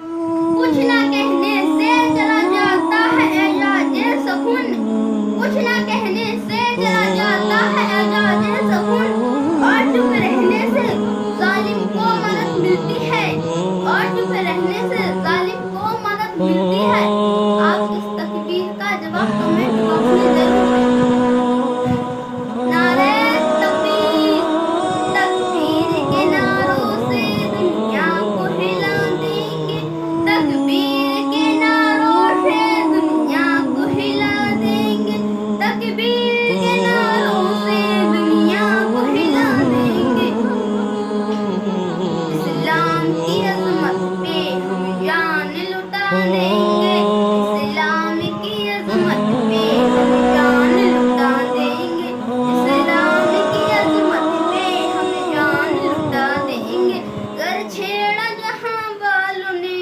کچھ نہ کہنے سے چلا جاتا ہے اعجاز سکون، کچھ نہ کہنے سے چلا جاتا ہے اعجاز سکون، اور چپ رہنے سے ظالم کو مدد ملتی ہے، اور چپ رہنے سے ظالم کو مدد ملتی ہے۔ آپ اس تکبیر کا جواب کمنٹ باکس میں ضرور دیں۔ نعرہ تکبیر، تکبیر کے نعروں سے دنیا کو ہلا دیں گے، تکبیر کے نعروں سے دنیا کو ہلا دیں گے، تکبیر کے نعروں سے دنیا کو ہلا دیں گے۔ اسلام کی عظمت پہ ہم جان لٹا دیں گے، اسلام کی عظمت پہ ہم جان لٹا دیں گے، اسلام کی عظمت پہ ہم جان لٹا دیں گے۔ گر چھیڑا جہاں والوں نے،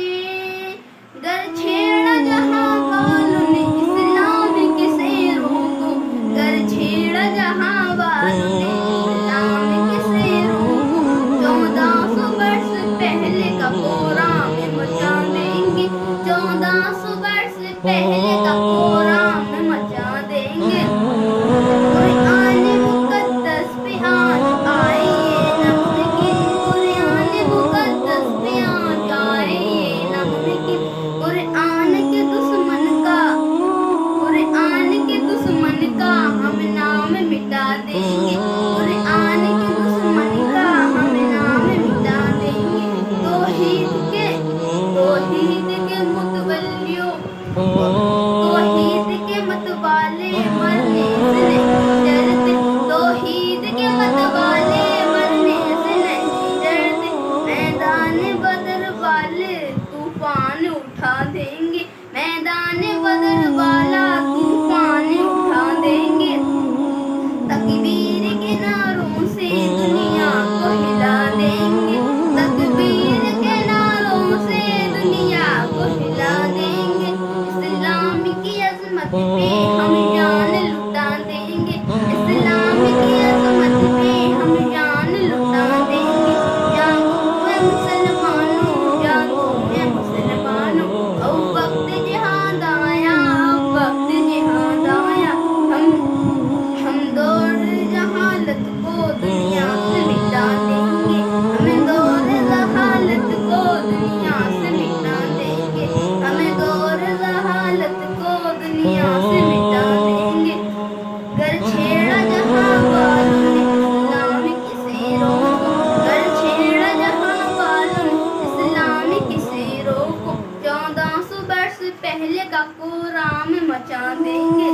گر چھیڑا جہاں والوں نے اسلام کے سیروں کو، گر چھیڑا جہاں والوں نے اسلام کے سیروں کو، 1400 برس پہلے کا قرآن مچا دیں گے، 1400 برس پہلے کا قرآن مچا دیں گے۔ قرآن مقدس پہ آج آئے یہ ناممکن، قرآن مقدس پہ آج آئے یہ ناممکن، قرآن کے دشمن کا، قرآن کے دشمن کا ہم نام مٹا دیں گے، قرآن کے دشمن کا ہم نام مٹا دیں گے۔ توحید کے متولیوں، توحید کے متوالے مرنے سے نہیں ڈرتے، توحید کے متوالے مرنے سے نہیں ڈرتے، میدان بدر والے طوفان اٹھا دیں گے، میدان بدر والا طوفان اٹھا دیں گے۔ تکبیر کے نعروں سے دنیا کو ہلا دیں گے، تکبیر کے نعروں سے دنیا کو ہلا دیں گے۔ اسلام کی عظمت پہ ہم جان لٹا دیں گے، اسلام کی عظمت پہ ہم جان لٹا دیں گے۔ جاگو اے مسلمانوں، جاگو اے مسلمانوں، اب وقت جہاد آیا، اب وقت جہاد آیا، ہم دور جہالت کو دنیا سے مٹا دیں گے، ہم دور جہالت کو دنیا سے مٹا دیں گے، ہم دور جہالت کو دنیا سے مٹا دیں گے۔ گر چھیڑا جہاں والوں نے اسلام کی سیروں کو، گر چھیڑا جہاں والوں نے اسلام کی سیروں کو، 1400 برس پہلے کا قرآن مچا دیں گے۔